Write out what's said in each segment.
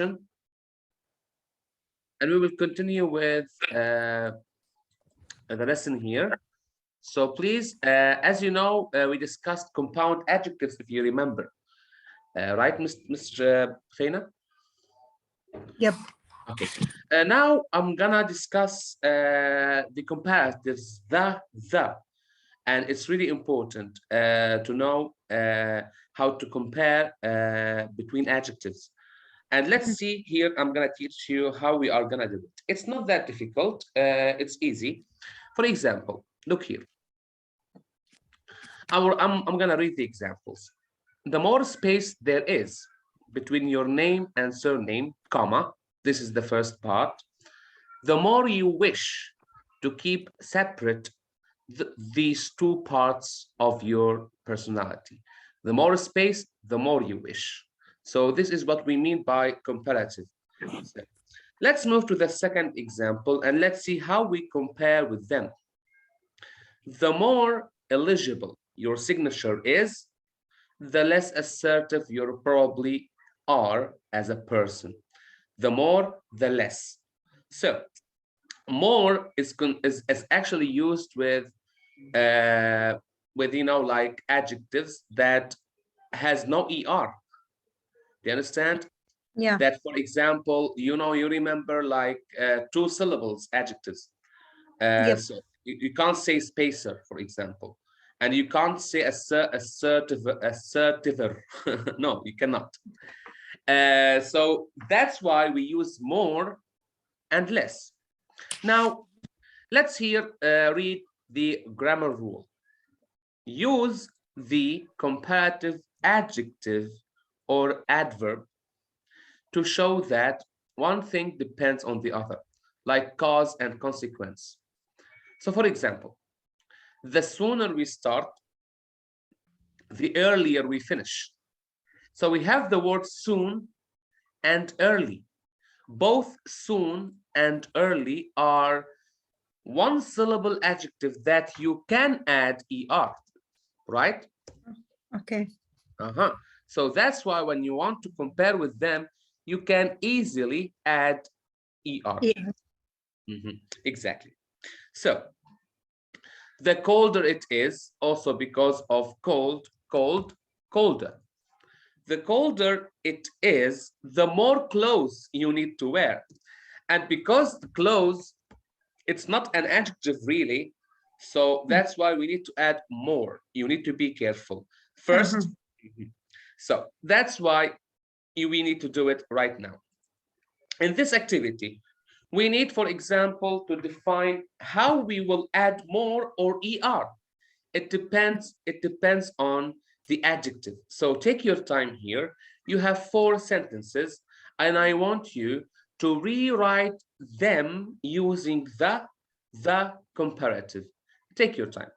and we will continue with the lesson here. So please, as you know, we discussed compound adjectives, if you remember, right, Mr. Feina? Yep. Okay. Now I'm gonna discuss the comparatives, the, and it's really important to know how to compare between adjectives. And let's see here, I'm gonna teach you how we are gonna do it. It's not that difficult, it's easy. For example, look here. I'm gonna read the examples. The more space there is between your name and surname, comma, this is the first part, the more you wish to keep separate these two parts of your personality. The more space, the more you wish. So this is what we mean by comparative. Let's move to the second example and let's see how we compare with them. The more illegible your signature is, the less assertive you probably are as a person. The more, the less. So more is actually used with you know, like adjectives that has no er. Do you understand? Yeah. That, for example, you know, you remember like 2 syllables adjectives. Yep. So you can't say spacer, for example, and you can't say assertiver. No, you cannot. So that's why we use more and less. Now, let's here read the grammar rule. Use the comparative adjective or adverb to show that one thing depends on the other, like cause and consequence. So for example, the sooner we start, the earlier we finish. So we have the word soon and early. Both soon and early are one syllable adjective that you can add er, right? Okay. So that's why when you want to compare with them, you can easily add er. Yeah. Exactly. So the colder it is, also because of cold, colder. The colder it is, the more clothes you need to wear. And because the clothes, it's not an adjective really, so that's why we need to add more. You need to be careful. First, so that's why we need to do it right now. In this activity, we need, for example, to define how we will add more or er. It depends on the adjective. So take your time here. You have 4 sentences, and I want you to rewrite them using the comparative. Take your time.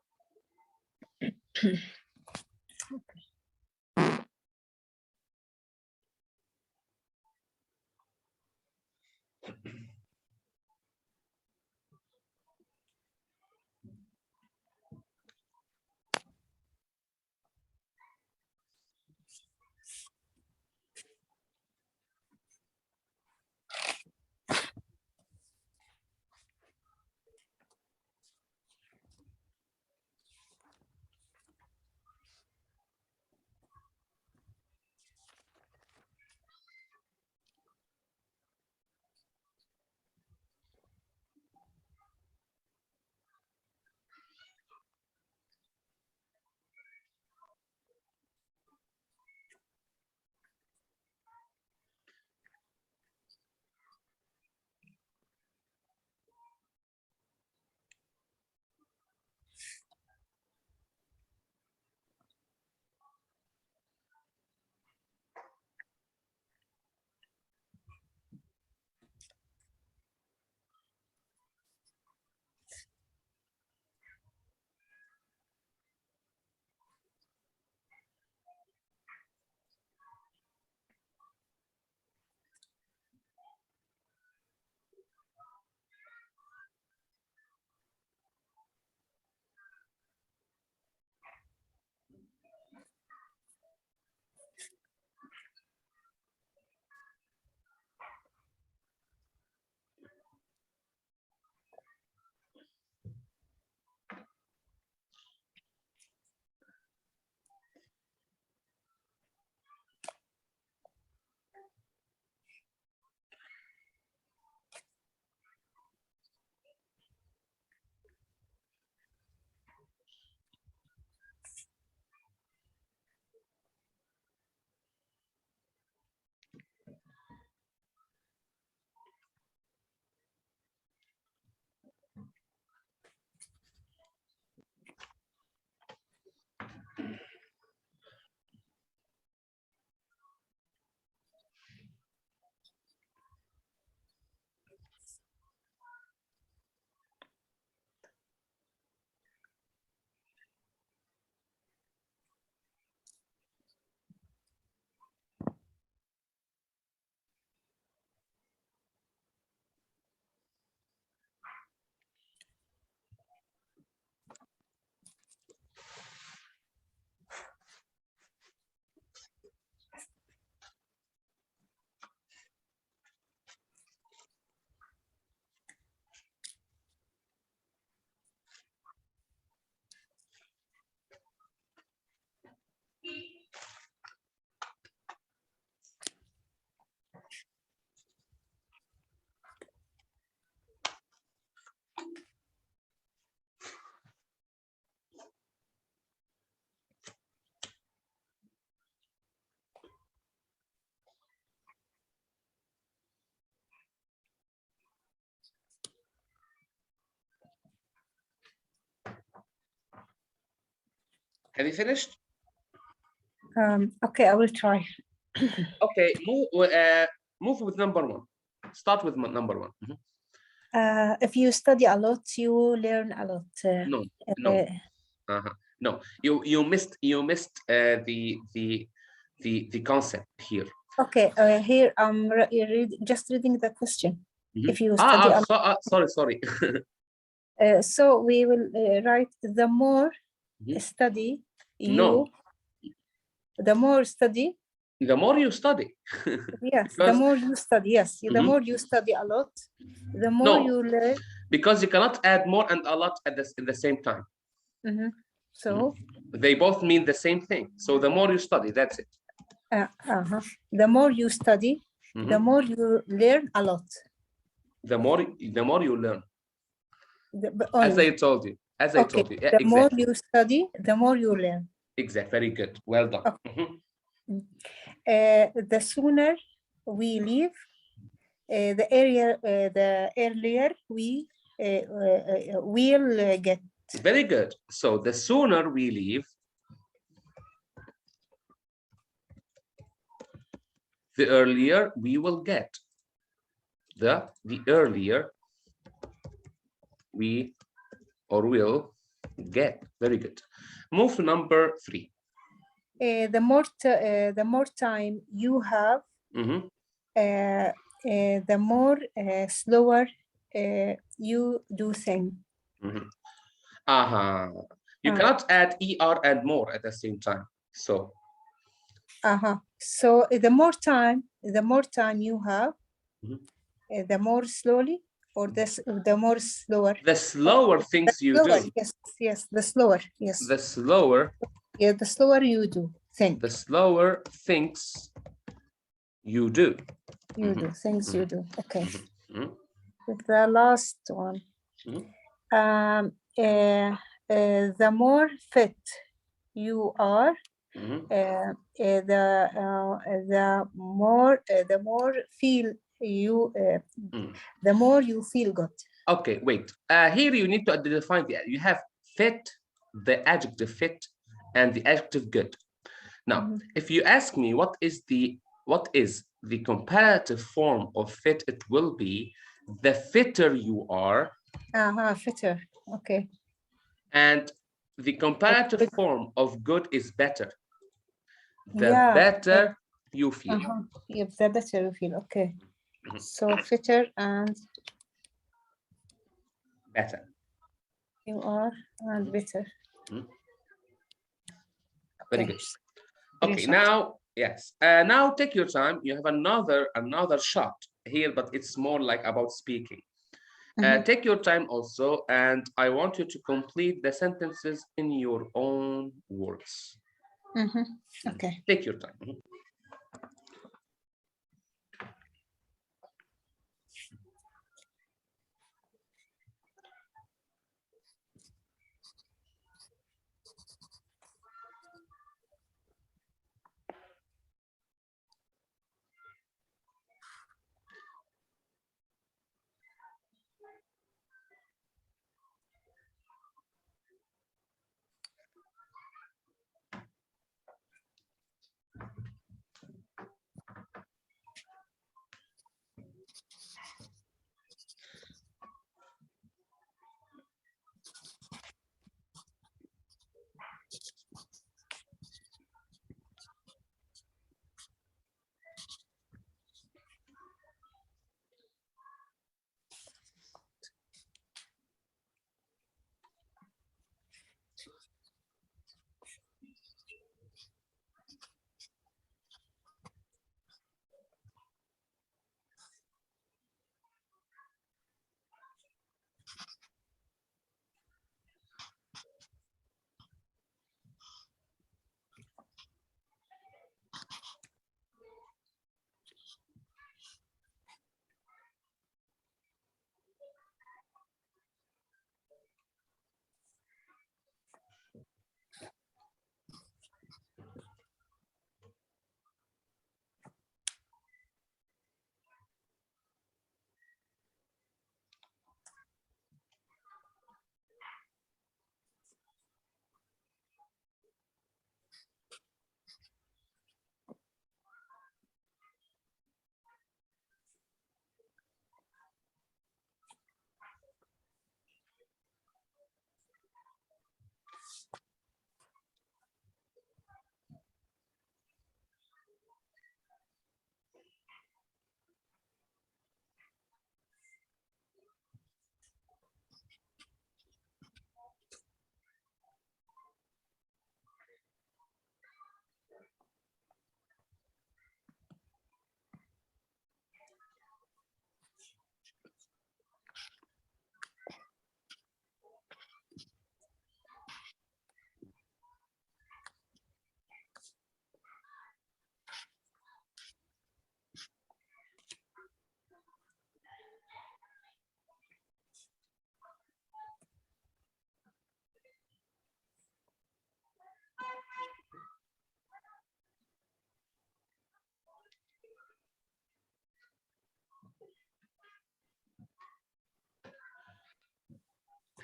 Have you finished? Okay, I will try. Okay, move with number 1. Start with number 1. If you study a lot, you learn a lot. No. No, you missed the concept here. Okay, here I'm just reading the question. If you study sorry. so we will write the more study you. No. The more study. The more you study. Yes, the more you study. Yes, the more you study a lot, the more you learn. Because you cannot add more and a lot at the same time. So they both mean the same thing. So the more you study, that's it. The more you study, the more you learn a lot. The more you learn. As I told you. Yeah, the more you study, the more you learn. Exactly. Very good. Well done. The sooner we leave, the earlier we will get. Very good. So the sooner we leave, the earlier we will get. The earlier we will get. Very good. Move to number 3. The more time you have, the more slower you do things. You cannot add er and more at the same time. So. So the more time you have, the more slowly, or the more slower. The slower things you do. Yes, the slower. Yes. The slower. Yeah, the slower you do things. The slower things you do. Things you do. Okay. The last one. The more fit you are, the more feel you. The more you feel good. Okay, wait. Here you need to define you have fit, the adjective fit, and the adjective good. Now, if you ask me what is the comparative form of fit, it will be the fitter you are. Fitter. Okay. And the comparative form of good is better. The better you feel. Yep, the better you feel. Okay. So fitter and better. You are and better. Very good. Okay, now, yes. Now take your time. You have another shot here, but it's more like about speaking. Take your time also, and I want you to complete the sentences in your own words. Okay. Take your time.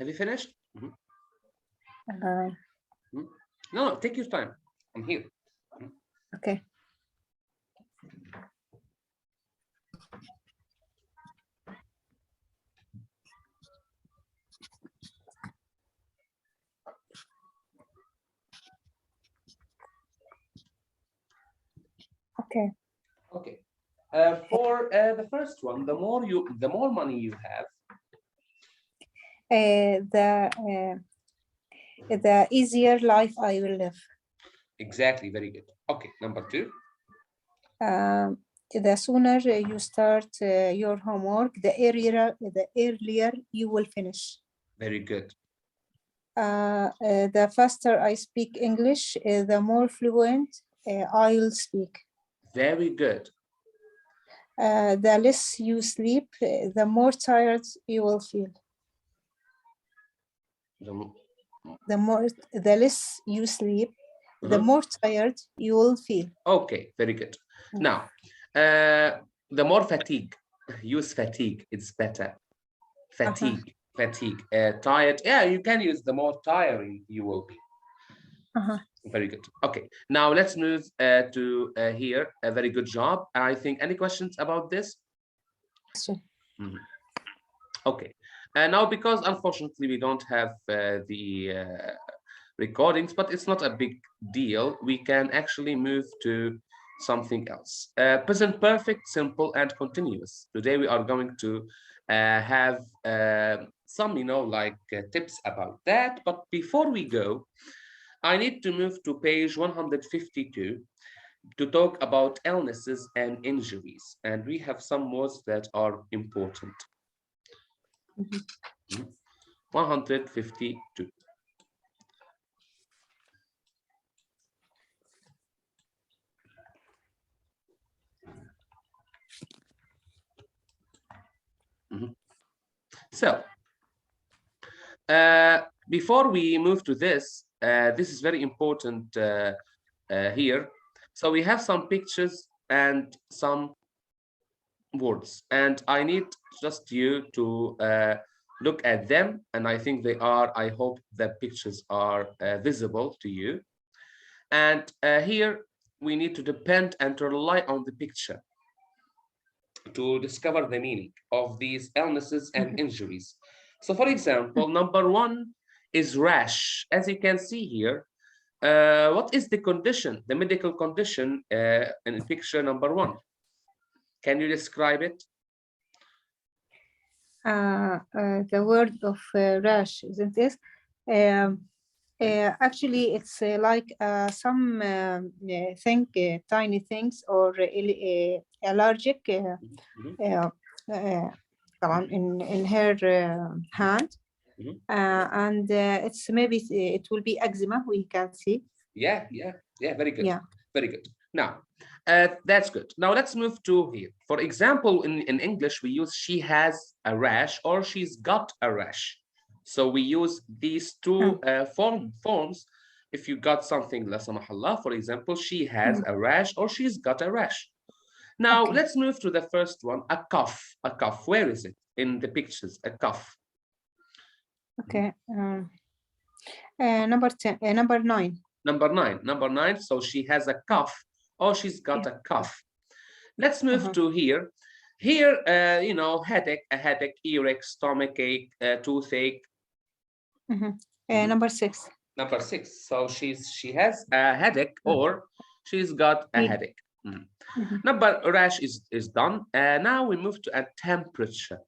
Have you finished? Uh, No, take your time. I'm here. okay. Okay. Okay. For the first one, the more money you have, the easier life I will live. exactly, very good. Okay, number 2. The sooner you start your homework, the earlier you will finish. Very good. The faster I speak English, the more fluent I'll speak. Very good. The less you sleep, the more tired you will feel. The less you sleep, the more tired you will feel. Okay, very good. Now, the more fatigue, use fatigue, it's better. Fatigue, fatigue, tired. Yeah, you can use the more tiring you will be. Very good. Okay, now let's move to here. A very good job. I think any questions about this? Okay, and now because unfortunately we don't have the recordings, but it's not a big deal. We can actually move to something else. Present perfect, simple, and continuous. Today we are going to have some, tips about that. But before we go, I need to move to page 152 to talk about illnesses and injuries. And we have some words that are important. 152. So, before we move to this, this is very important here. So we have some pictures and some words, and I need just you to look at them, and I think they are. I hope the pictures are visible to you. And here we need to depend and to rely on the picture to discover the meaning of these illnesses and injuries. So for example, number 1 is rash. As you can see here, what is the condition, the medical condition in picture number 1? Can you describe it? The word of rash, isn't it? Actually, it's like some tiny things or allergic in her hand. And it's maybe it will be eczema, we can see. Yeah, very good. Very good. Now, that's good. Now let's move to here. For example, in English, we use she has a rash or she's got a rash. So we use these two forms. If you got something, la samahallah, for example, she has a rash or she's got a rash. Now let's move to the first one, a cough. A cough, where is it in the pictures? A cough. Okay. Number 9. Number 9. So she has a cough or she's got a cough. Let's move to here. Here, headache, a headache, earache, stomachache, toothache. Number 6. Number 6. So she has a headache or she's got a headache. Number rash is done. Now we move to a temperature.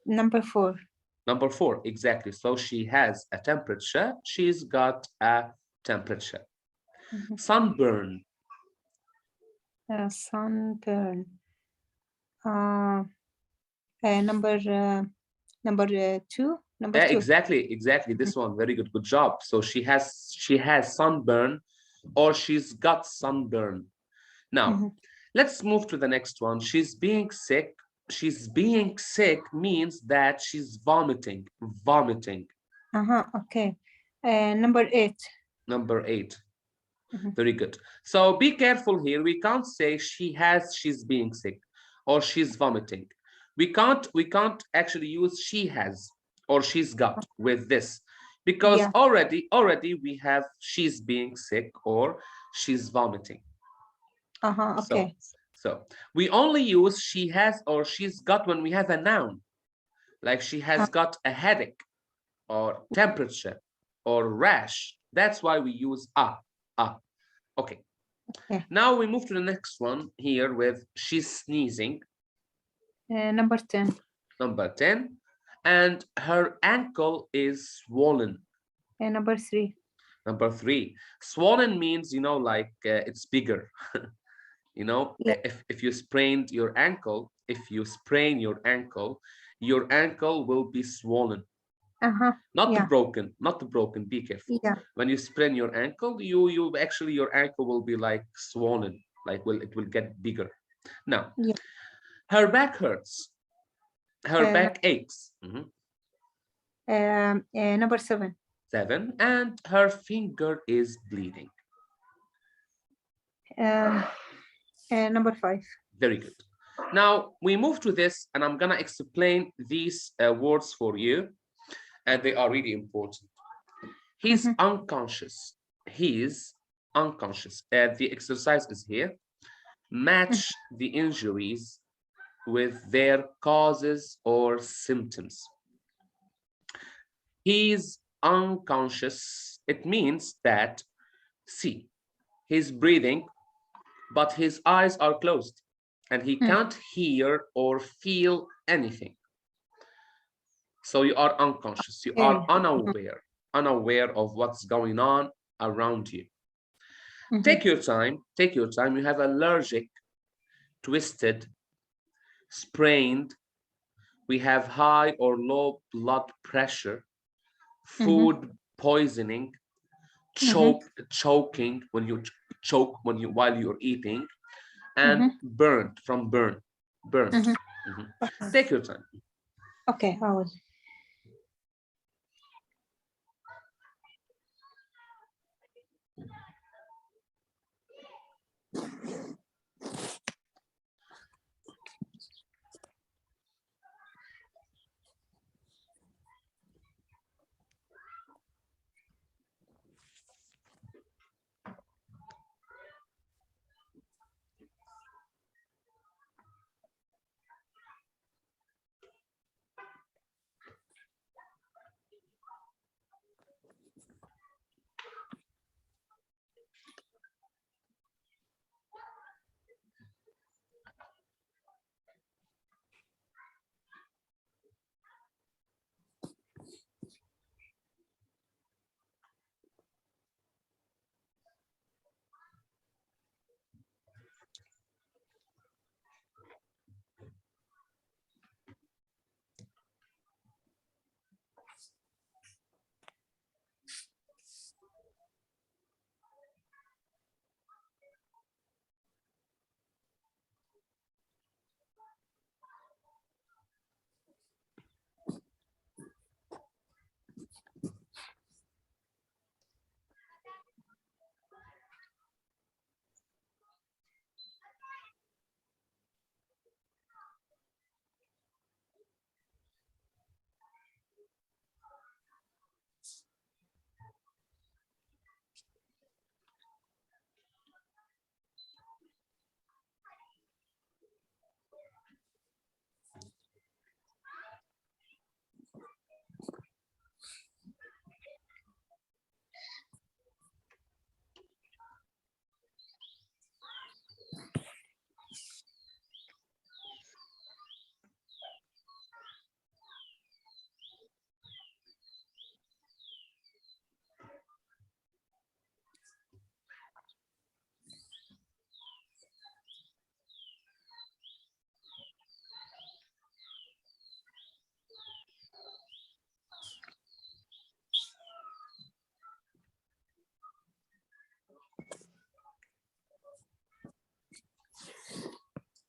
Number 4. Number 4, exactly. So she has a temperature. She's got a temperature. Sunburn. Sunburn. Number 2. Number 2. Exactly. This one, very good. Good job. So she has sunburn or she's got sunburn. Now, let's move to the next one. She's being sick. She's being sick means that she's vomiting. Okay. Number 8. Number 8. Very good. So be careful here. We can't say she's being sick or she's vomiting. We can't actually use she has or she's got with this, because already we have she's being sick or she's vomiting. Okay. So we only use she has or she's got when we have a noun, like she has got a headache or temperature or rash. That's why we use a. Okay. Now we move to the next one here with she's sneezing. Number 10. Number 10. And her ankle is swollen. Number 3. Number 3. Swollen means, you know, like it's bigger. You know, if you sprained your ankle, if you sprain your ankle will be swollen. Not the broken, be careful. When you sprain your ankle, you actually, your ankle will be like swollen, like it will get bigger. Now, her back hurts. Her back aches. Number 7. 7. And her finger is bleeding. Number 5. Very good. Now we move to this, and I'm gonna explain these words for you, and they are really important. He's unconscious. He is unconscious. The exercise is here. Match the injuries with their causes or symptoms. He's unconscious. It means that, see, he's breathing, but his eyes are closed and he can't hear or feel anything. So you are unconscious. You are unaware of what's going on around you. Take your time. You have allergic, twisted, sprained. We have high or low blood pressure, food poisoning, choking when you choke while you're eating, and burnt from burn. Take your time. Okay, I will.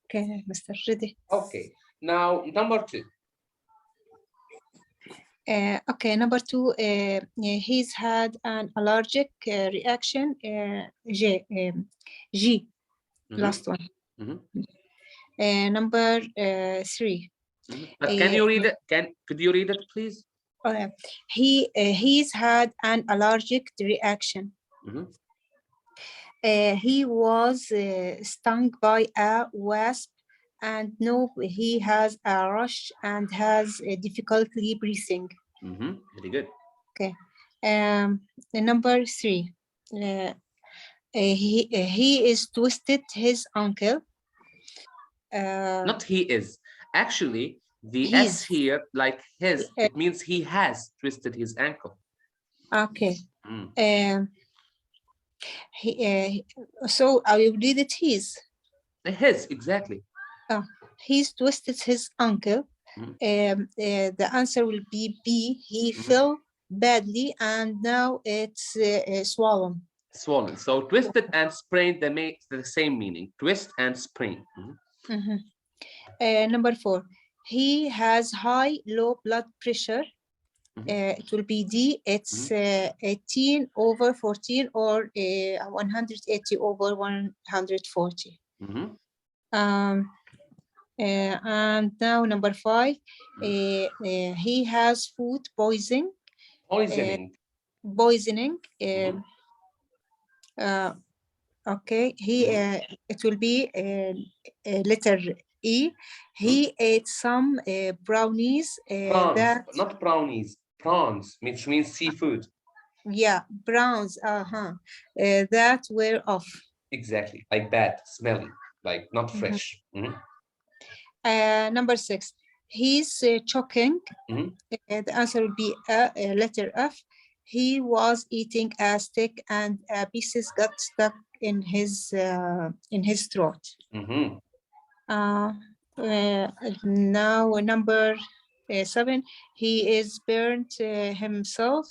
Okay, Mr. Ready. Okay, now number 2. Okay, number 2, he's had an allergic reaction, G, last one. Number 3. But can you read it? Could you read it, please? He's had an allergic reaction. He was stung by a wasp, and no, he has a rash and has difficulty breathing. Very good. Okay. Number 3. He is twisted his ankle. Not he is. Actually, the S here, like his, it means he has twisted his ankle. Okay. So I will read it his. His, exactly. He's twisted his ankle. The answer will be B. He fell badly and now it's swollen. Swollen. So twisted and sprained, they make the same meaning. Twist and sprain. Number 4. He has low blood pressure. It will be D. It's 18/14 or 180/140. And now number 5. He has food poisoning. Poisoning. Okay. It will be letter E. He ate some brownies. Prawns, not brownies. Prawns, which means seafood. Yeah, browns. That were off. Exactly, like bad, smelly, like not fresh. Number 6. He's choking. The answer will be letter F. He was eating a steak and pieces got stuck in his throat. Now number 7. He is burnt himself.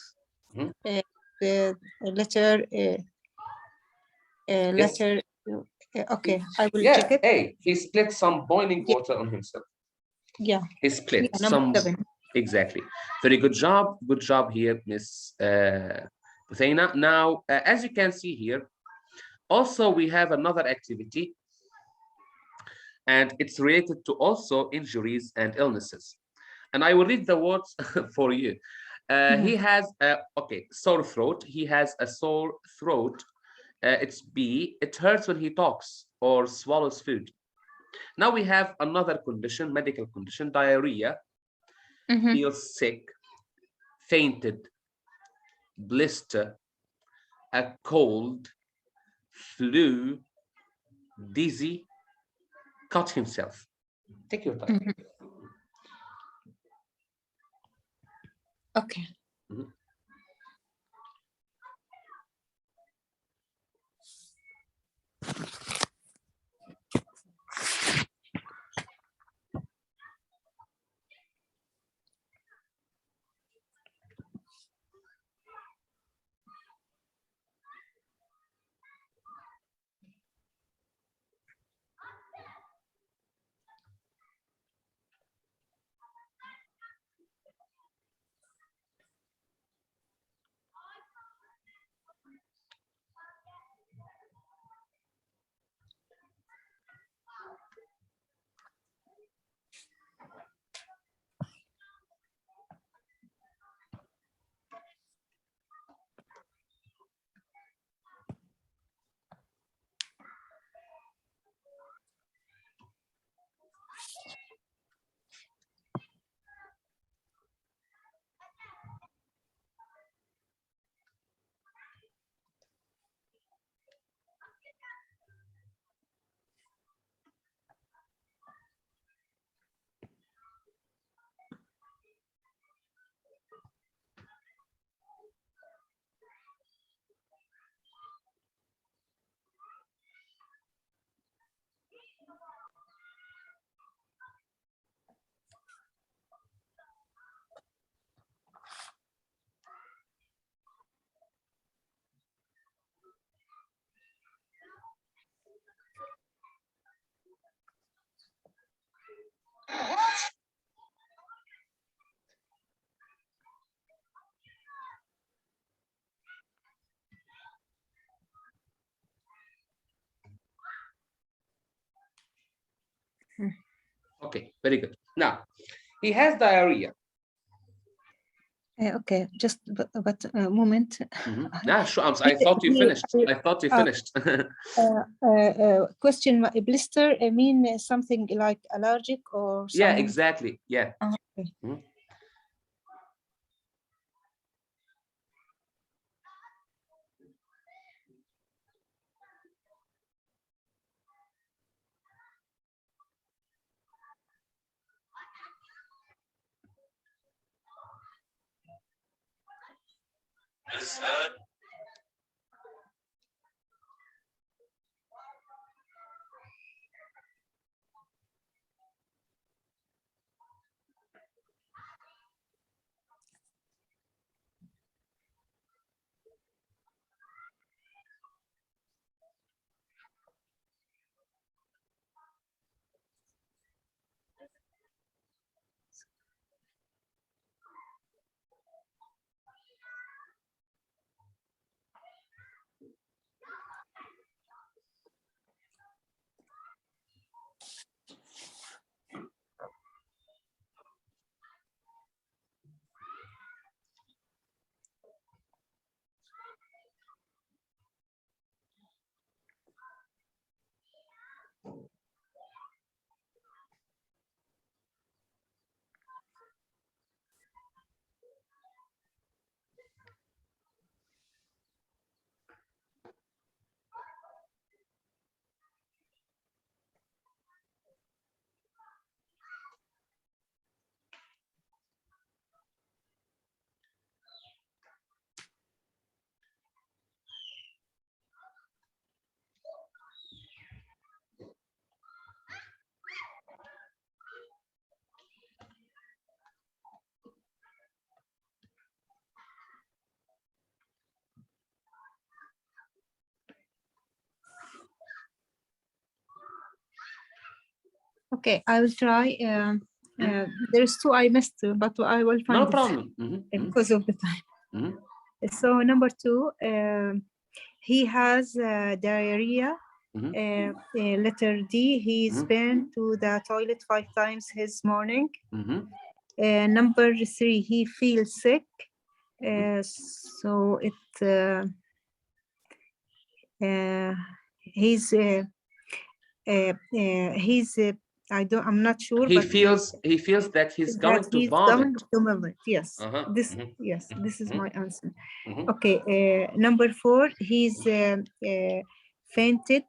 The letter letter. Okay, I will check it. Hey, he split some boiling water on himself. Yeah. He split some. 7. Exactly. Very good job. Good job here, Miss Husseina. Now, as you can see here, also we have another activity, and it's related to also injuries and illnesses. And I will read the words for you. He has sore throat. He has a sore throat. It's B. It hurts when he talks or swallows food. Now we have another condition, medical condition, diarrhea. Feels sick, fainted, blister, a cold, flu, dizzy, cut himself. Take your time. Okay. Okay, very good. Now, he has diarrhea. Okay, just but a moment. Yeah, sure. I thought you finished. I thought you finished. Question: blister mean something like allergic or something? Yeah, exactly. Yeah. Okay. Okay, I will try. There's two I missed, but I will find No it problem. because of the time. So number 2, he has diarrhea. Letter D, he's been to the toilet 5 times his morning. Number 3, he feels sick. So he's I'm not sure. He but feels that he's going to he's vomit. going to vomit. Yes. Yes, this is my answer. Okay. Number 4, he's fainted.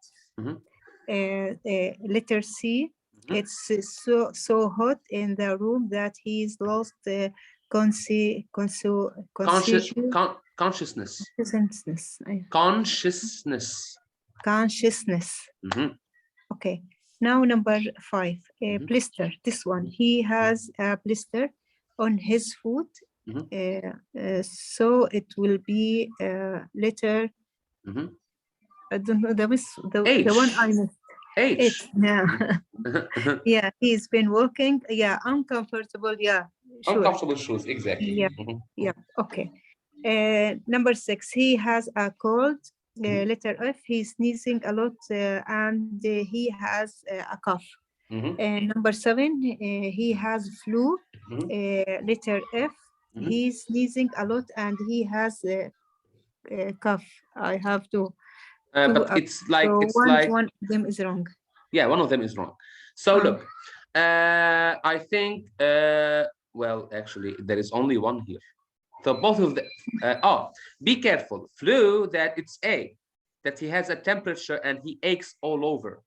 Letter C, it's so hot in the room that he's lost consciousness. Okay. Now number 5, blister. This one, he has a blister on his foot. So it will be letter. I don't know the one I missed. H. Yeah. Yeah, he's been walking. Yeah, uncomfortable. Yeah, sure. Uncomfortable shoes, exactly. Yeah. Yeah. Okay. Number 6, he has a cold. Letter F, he's sneezing a lot and he has a cough. Number 7, he has flu. Letter F, he's sneezing a lot and he has a cough. I have to. But it's like one of them is wrong. Yeah, one of them is wrong. So look, I think well, actually, there is only one here. So both of them. Be careful. Flu, that it's A, that he has a temperature and he aches all over.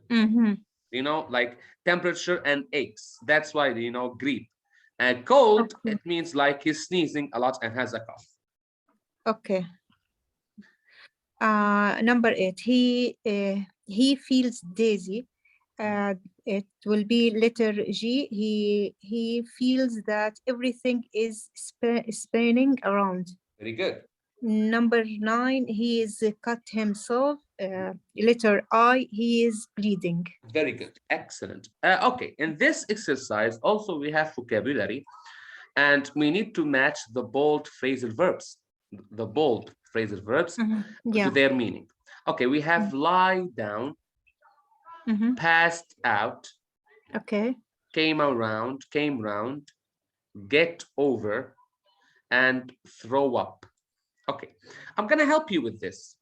You know, like temperature and aches. That's why, you know, grippe. And cold, it means like he's sneezing a lot and has a cough. Okay. Number 8, he feels dizzy. It will be letter G. He feels that everything is spinning around. Very good. Number 9, he is cut himself. Letter I, he is bleeding. Very good. Excellent. Okay, in this exercise also we have vocabulary and we need to match the bold phrasal verbs. The bold phrasal verbs to their meaning. Okay, we have lie down, passed out, came round, get over, and throw up. Okay, I'm gonna help you with this.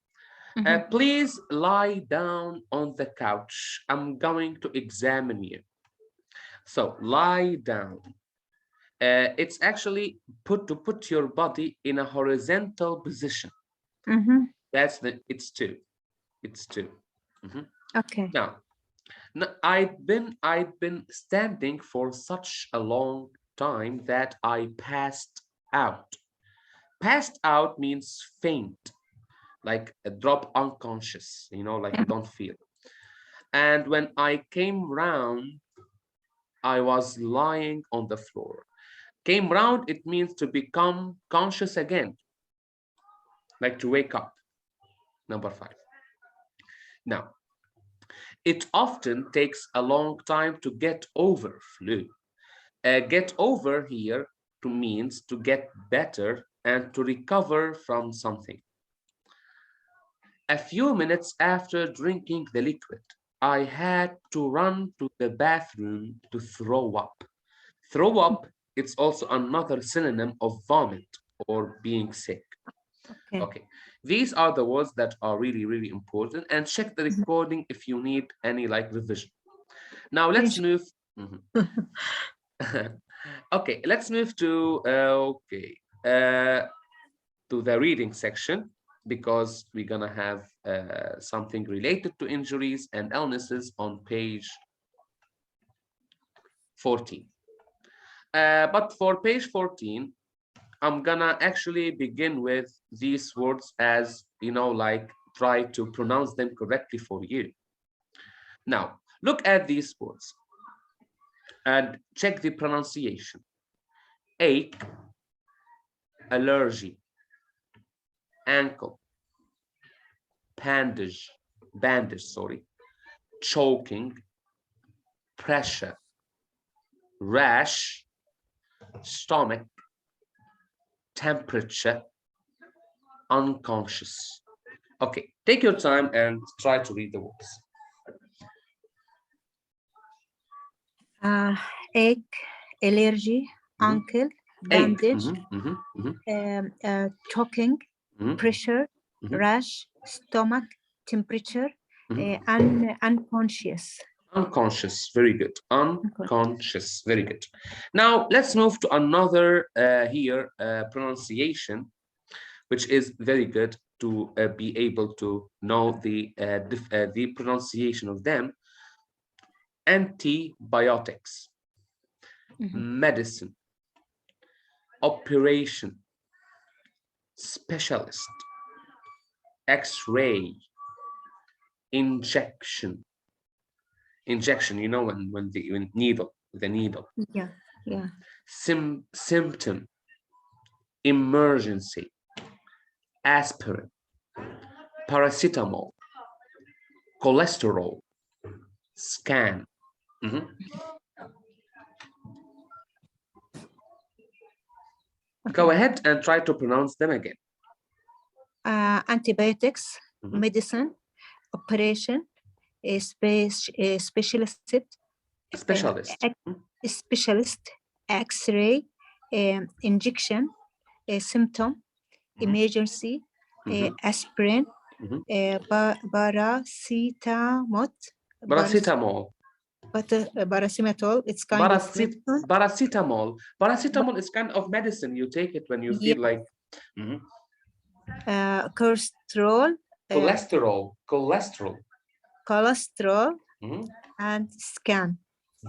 Please lie down on the couch. I'm going to examine you. So lie down. It's actually put your body in a horizontal position. That's it's two. Okay. Now, I've been standing for such a long time that I passed out. Passed out means faint, like a drop unconscious, like you don't feel. And when I came round, I was lying on the floor. Came round, it means to become conscious again, like to wake up. Number 5. Now, it often takes a long time to get over flu. Get over here means to get better and to recover from something. A few minutes after drinking the liquid, I had to run to the bathroom to throw up. Throw up, it's also another synonym of vomit or being sick. Okay. These are the words that are really, really important, and check the recording if you need any revision. Now let's move. Okay, let's move to the reading section, because we're gonna have something related to injuries and illnesses on page 14. But for page 14, I'm gonna actually begin with these words as, try to pronounce them correctly for you. Now, look at these words and check the pronunciation. Ache, allergy, ankle, bandage, choking, pressure, rash, stomach, temperature, unconscious. Okay, take your time and try to read the words. Ache, allergy, ankle, bandage, choking, pressure, rash, stomach, temperature, unconscious. Unconscious, very good. Unconscious, very good. Now let's move to another pronunciation, which is very good to be able to know the pronunciation of them. Antibiotics, medicine, operation, specialist, X-ray, injection, when the needle. Yeah. Symptom, emergency, aspirin, paracetamol, cholesterol, scan. Go ahead and try to pronounce them again. Antibiotics, medicine, operation, specialist, X-ray, injection, symptom, emergency, aspirin, paracetamol. It's kind of paracetamol. Paracetamol is kind of medicine. You take it when you feel like. Cholesterol, and scan.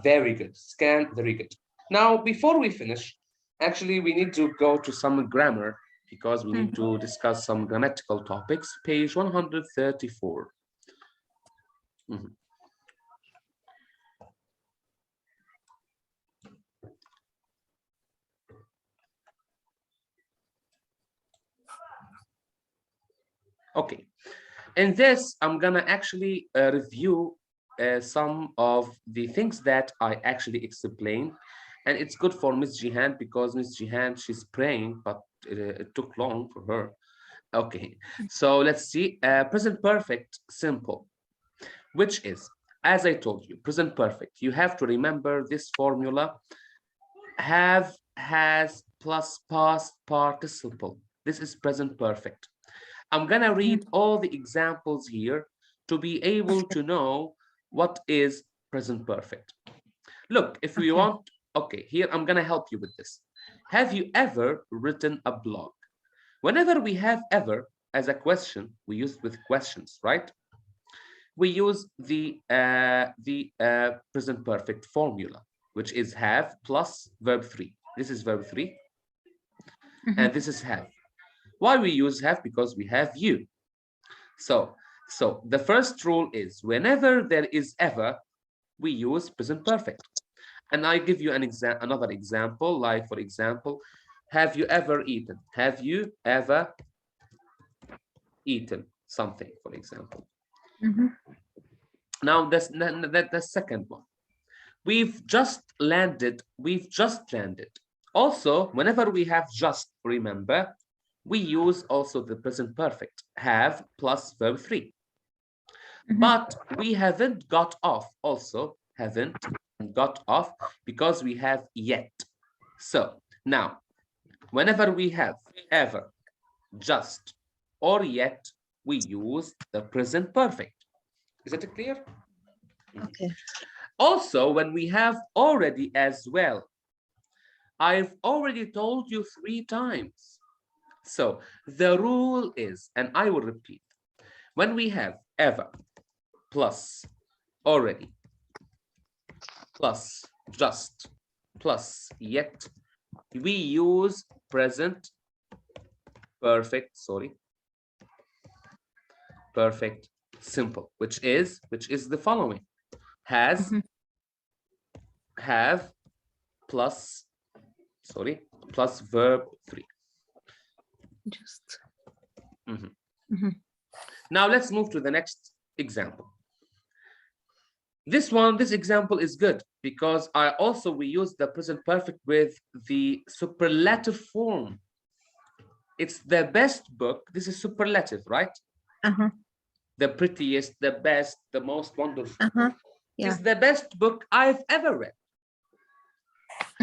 Very good. Scan, very good. Now, before we finish, actually, we need to go to some grammar, because we need to discuss some grammatical topics. Page 134. Okay, in this, I'm gonna actually review some of the things that I actually explained, and it's good for Miss Jihan, because Miss Jihan, she's praying, but it took long for her. Okay, so let's see. Present perfect simple, which is as I told you, present perfect, you have to remember this formula: have, has, plus past participle. This is present perfect. I'm gonna read all the examples here to be able to know what is present perfect. Look, if we want, okay, here I'm gonna help you with this. Have you ever written a blog? Whenever we have ever as a question, we use with questions, right? We use the present perfect formula, which is have plus verb 3. This is verb 3, and this is have. Why we use have? Because we have you. So the first rule is whenever there is ever, we use present perfect. And I give you another example, like for example, have you ever eaten? Have you ever eaten something, for example? Now that's the second one. We've just landed. We've just landed. Also, whenever we have just, remember, we use also the present perfect, have plus verb 3. But we haven't got off, also haven't got off, because we have yet. So now, whenever we have ever, just, or yet, we use the present perfect. Is it clear? Okay. Also, when we have already as well, I've already told you 3 times. So the rule is, and I will repeat, when we have ever plus already plus just plus yet, we use present perfect, perfect simple, which is the following: has, have, plus plus verb 3. Just. Now let's move to the next example. This example is good because we use the present perfect with the superlative form. It's the best book. This is superlative, right? The prettiest, the best, the most wonderful. Yeah. It's the best book I've ever read.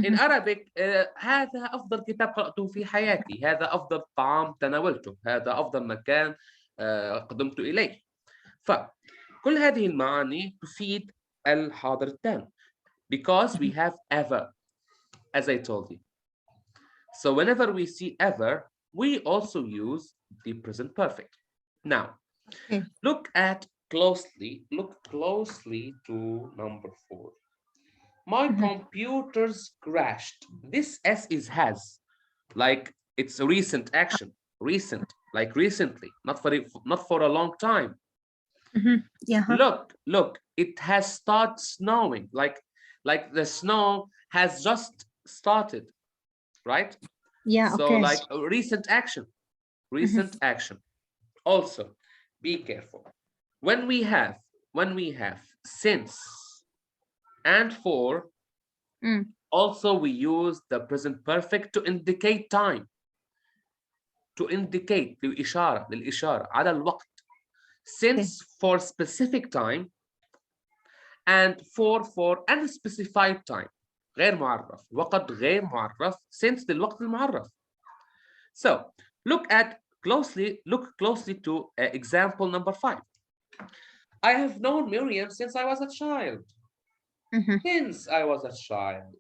In Arabic, هذا أفضل كتاب قرأته في حياتي، هذا أفضل طعام تناولته، هذا أفضل مكان قدمت إليه. فكل هذه المعاني تفيد الحاضر التام because we have ever, as I told you. So whenever we see ever, we also use the present perfect. Now, look closely to number 4. My computer's crashed. This S is has, like it's a recent action, recent, like recently, not for a long time. Yeah. Look, it has started snowing, like the snow has just started, right? Yeah. So Okay. like a recent action, action. Also, be careful. When we have since and for, also we use the present perfect to indicate time, to indicate للإشارة على الوقت. Since for specific time and for unspecified time. غير معرف، وقت غير معرف since للوقت المعرف. So look closely to example number 5. I have known Miriam since I was a child. Since I was a child.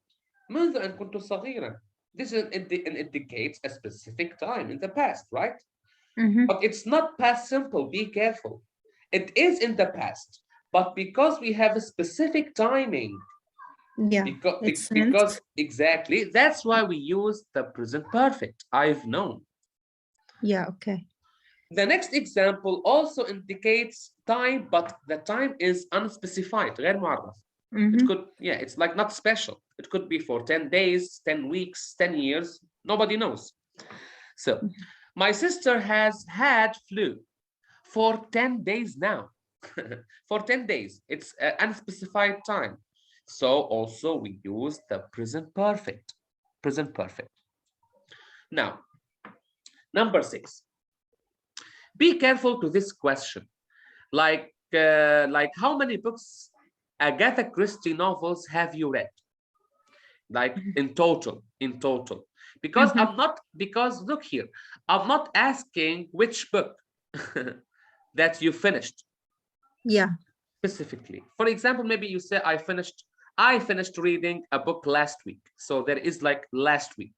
منذ أن كنت صغيرا. This indicates a specific time in the past, right? But it's not past simple. Be careful. It is in the past, but because we have a specific timing, because exactly, that's why we use the present perfect. I've known. Yeah. Okay. The next example also indicates time, but the time is unspecified. غير معرف. It could, it's like not special. It could be for 10 days, 10 weeks, 10 years. Nobody knows. So my sister has had flu for 10 days now. For 10 days. It's an unspecified time. So also we use the present perfect. Present perfect. Now, number 6. Be careful to this question. Like how many books Agatha Christie novels have you read? Like in total, because because look here, I'm not asking which book that you finished. Yeah. Specifically, for example, maybe you say I finished reading a book last week, so there is like last week.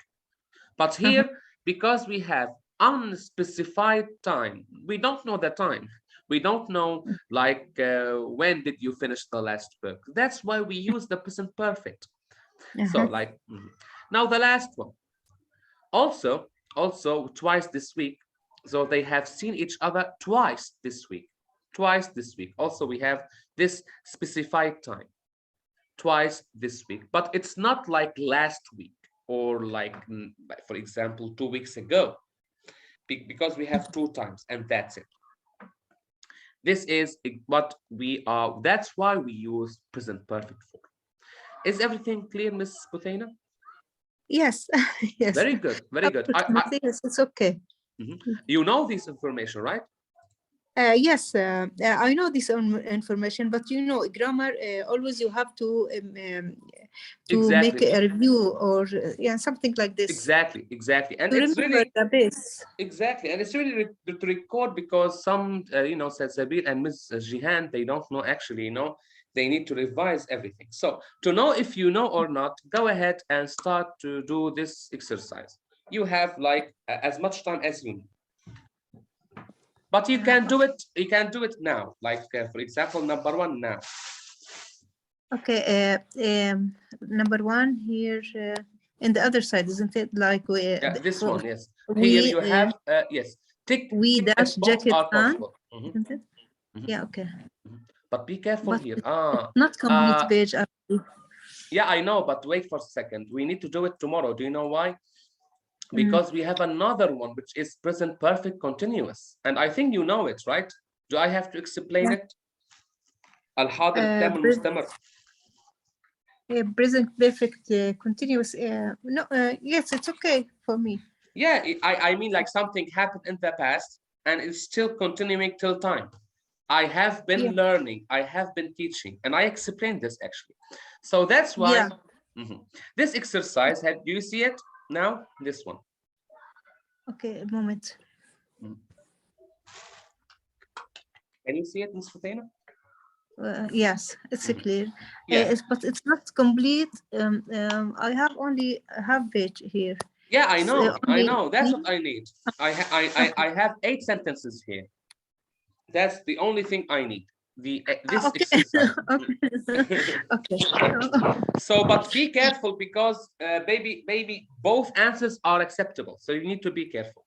But here, because we have unspecified time, we don't know the time. We don't know like when did you finish the last book. That's why we use the present perfect. So like now the last one. Also twice this week. So they have seen each other twice this week. Also we have this specified time. Twice this week, but it's not like last week or like, for example, 2 weeks ago, because we have 2 times and that's it. This is what we are. That's why we use present perfect for. Is everything clear, Miss Buthaina? Yes. Yes. Very good. Yes, it's okay. You know this information, right? Yes, I know this information, but you know, grammar, always you have to make a review or something like this. Exactly. And to it's really the base. Exactly, and it's really to record, because some Sabir and Ms. Jihan, they don't know actually, they need to revise everything. So to know if you know or not, go ahead and start to do this exercise. You have like as much time as you need. But you can do it now. Like for example, number 1 now. Okay, number 1 here in the other side, isn't it? Like this one, yes. Here you have yes. Tick. We dash jacket on. Isn't it? Yeah. Okay. But be careful here. It's not complete page. Yeah, I know, but wait for a second. We need to do it tomorrow. Do you know why? Because we have another one, which is present perfect continuous. And I think you know it, right? Do I have to explain it? الحاضر التام المستمر. Present perfect continuous. No, yes, it's okay for me. Yeah, I mean like something happened in the past and it's still continuing till time. I have been learning, I have been teaching, and I explained this actually. So that's why this exercise, do you see it now? This one. Okay, a moment. Can you see it, Ms. Buthaina? Yes, it's clear. But it's not complete. I have only half page here. Yeah, I know. That's what I need. I have 8 sentences here. That's the only thing I need. This exercise. Okay. So, but be careful, because baby, both answers are acceptable. So you need to be careful.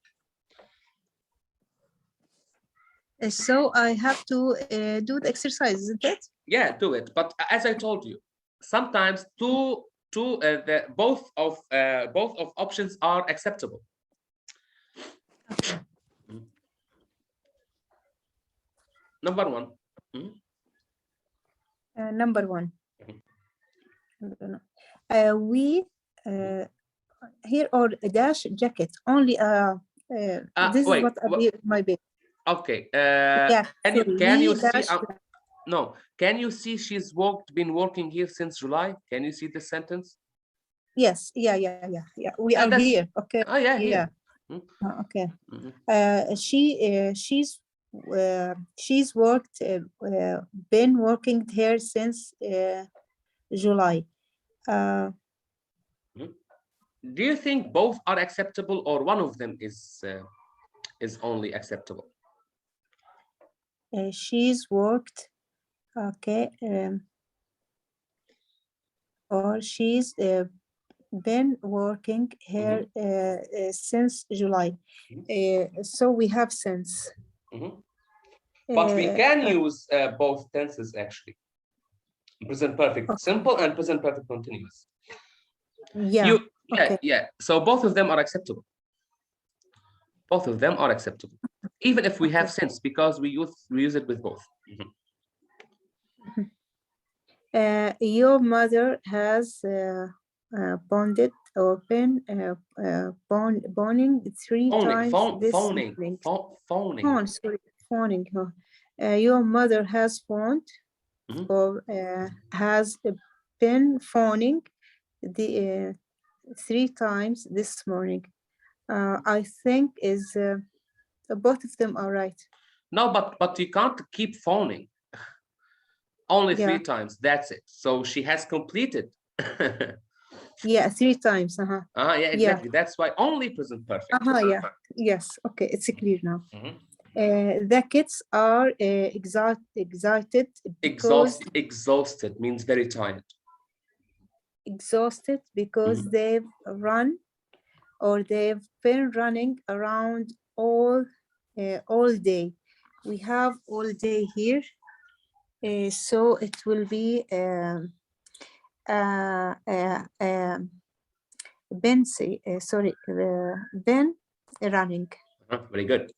So I have to do the exercise, isn't it? Yeah, do it. But as I told you, sometimes both of options are acceptable. Okay. Number 1. Number 1. We here or a dash jacket only. This is what my baby. Okay. Yeah. Can you see? No. Can you see she's been working here since July? Can you see this sentence? Yes. Yeah. We are here. Okay. Oh yeah. Yeah. Okay. She's worked. Been working here since July. Do you think both are acceptable, or one of them is only acceptable? She's worked. Okay. Or she's been working here since July. So we have since. But we can use both tenses actually. Present perfect simple and present perfect continuous. Yeah. Yeah. So both of them are acceptable. Both of them are acceptable, even if we have since, because we use it with both. Your mother has bonded or been boning 3 times this evening. Phoning. Your mother has phoned or has been phoning the 3 times this morning. I think is both of them are right. No, but you can't keep phoning. Only 3 Yeah. times. That's it. So she has completed. Yeah, 3 times. Yeah, exactly. That's why only present perfect. Yeah. Yes. Okay, it's clear now. The kids are excited because Exhausted means very tired. exhausted because they've run or they've been running around all day. We have all day here, so it will be been running. Very good.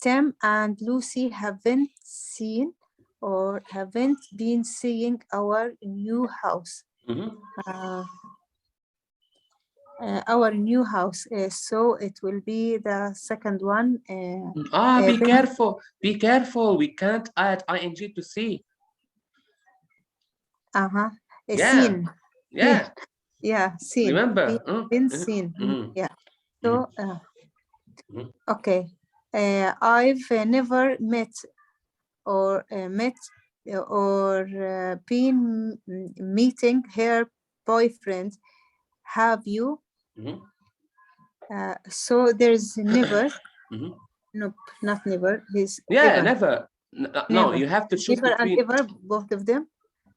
Tim and Lucy haven't seen or haven't been seeing our new house. Our new house, so it will be the second one. Be careful. Be careful. We can't add ing to see. Seen. Yeah. Yeah, seen. Remember? Been seen. Yeah. So, okay. I've never met or been meeting her boyfriend. Have you? So there's never. Nope, not never. Yeah, ever. never. No, you have to choose never between. And ever, both of them.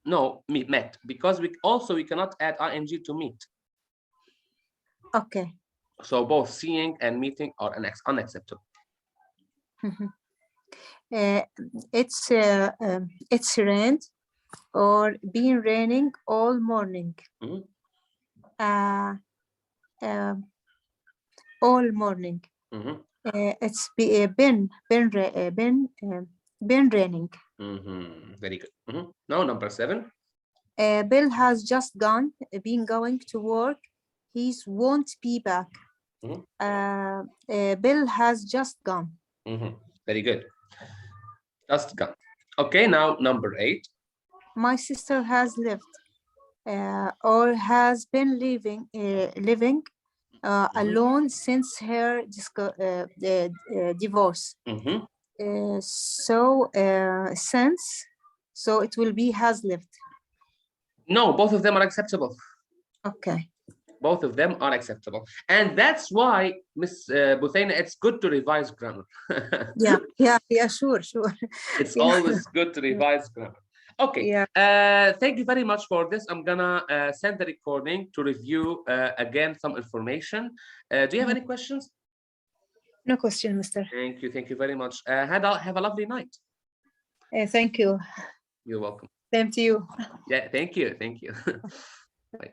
No, met, because we cannot add ing to meet. Okay. So both seeing and meeting are unacceptable. It's rained or been raining all morning. All morning. It's been raining. Very good. Now number 7. Bill has just been going to work. He won't be back. Bill has just gone. Very good. Just gone. Okay, now number 8. My sister has lived or has been living alone since her divorce. So it will be has lived. No, both of them are acceptable. Okay. Both of them are acceptable. And that's why, Miss Buthaina, it's good to revise grammar. Yeah, sure. It's always good to revise grammar. Okay. Yeah. Thank you very much for this. I'm gonna send the recording to review again some information. Do you have any questions? No question, Mr. Thank you very much. Have a lovely night. Thank you. You're welcome. Same to you. Yeah, thank you. Bye.